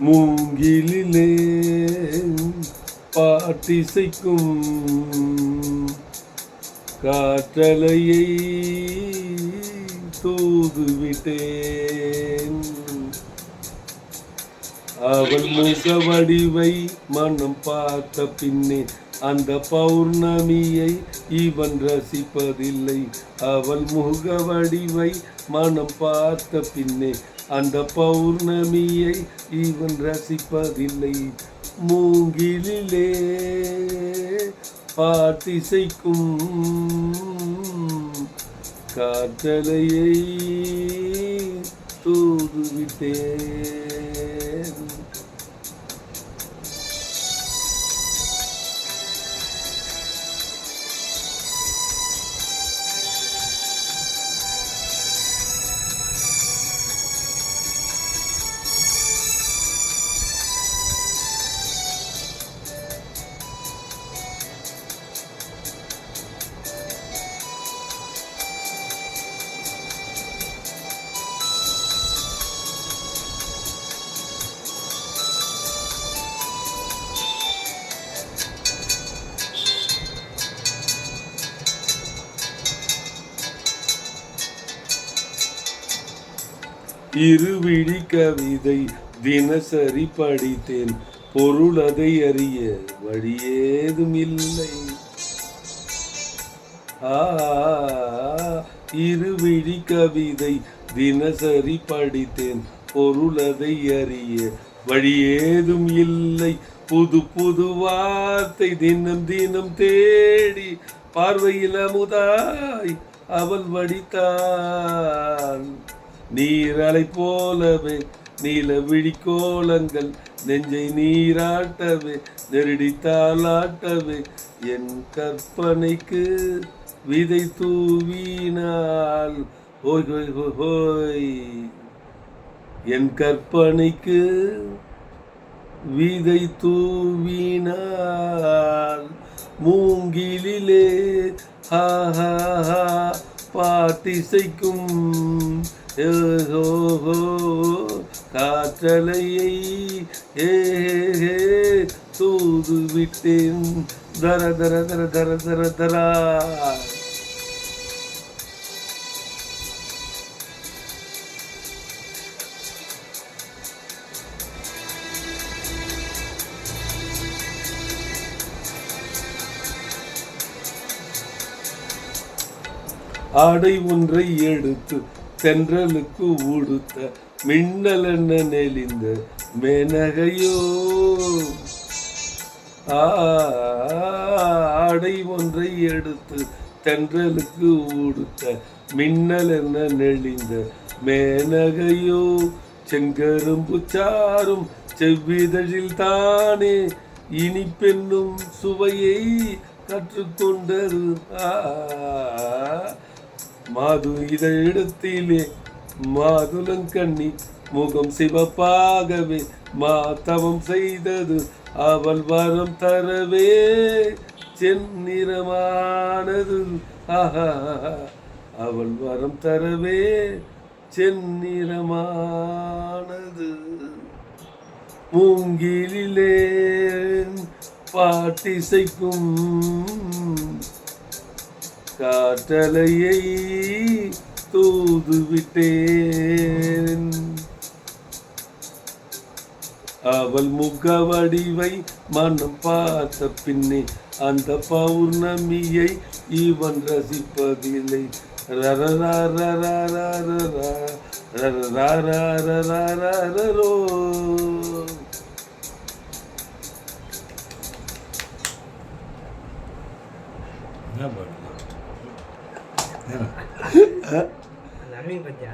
மூங்கிலே பாட்டிசைக்கும் காற்றலையை தூதுவிட்டேன். அவள் முக வடிவை மனம் பார்த்த பின்னே அந்த பௌர்ணமியை இவன் ரசிப்பதில்லை. அவள் முக வடிவை மனம் பார்த்த பின்னே அந்த பௌர்ணமியை இவன் ரசிப்பதில்லை. மூங்கிலே பாட்டிசைக்கும் காற்றலையை தூதுவிட்டேன். இருவிழி கவிதை தினசரி படித்தேன், பொருள் அதை அறிய வழியேதும் இல்லை. இருவிழி கவிதை தினசரி படித்தேன், பொருள் அதை அறிய வழியேதும் இல்லை. புது புது வார்த்தை தினம் தினம் தேடி பார்வையில் அமுதாய் அவள் வடித்தாள். நீரலை போலவே நீல விழிக்கோலங்கள் நெஞ்சை நீராட்டவே நெருடித்தாலாட்டவே என் கற்பனைக்கு விதை தூவினாள். ஹோய் ஹோய் ஹோய், என் கற்பனைக்கு விதை தூவினாள். மூங்கிலே ஹா ஹா ஹா பாட்டிசைக்கும் காற்றலையை தூது விட்டேன். தர தர தர தர தர தரா. ஆடை ஒன்றை எடுத்து தென்றலுக்கு உடுத்த மின்னல் என்ன நெளிந்த மேனகையோ. ஆடை ஒன்றை எடுத்து தென்றலுக்கு உடுத்த மின்னல் என்ன நெளிந்த மேனகையோ. செங்கரும்பு சாரும் செவ்விதழில் தானே இனிப்பென்னும் சுவையை கற்றுக்கொண்டது. மாது இதழிடத்திலே மாதுளங்கண்ணி முகம் சிவப்பாகவே மாதவம் செய்தது. அவள் வரம் தரவே செந்நிறமானது. அவள் வரம் தரவே செந்நிறமானது. மூங்கிலே பாட்டிசைக்கும் காற்றலையை தூதுவிட்டேன். அவள் முக வடிவை மனம் பார்த்த பின்னே அந்த பௌர்ணமியை இவன் ரசிப்பதில்லை. ரோ நன்மை பத்தியா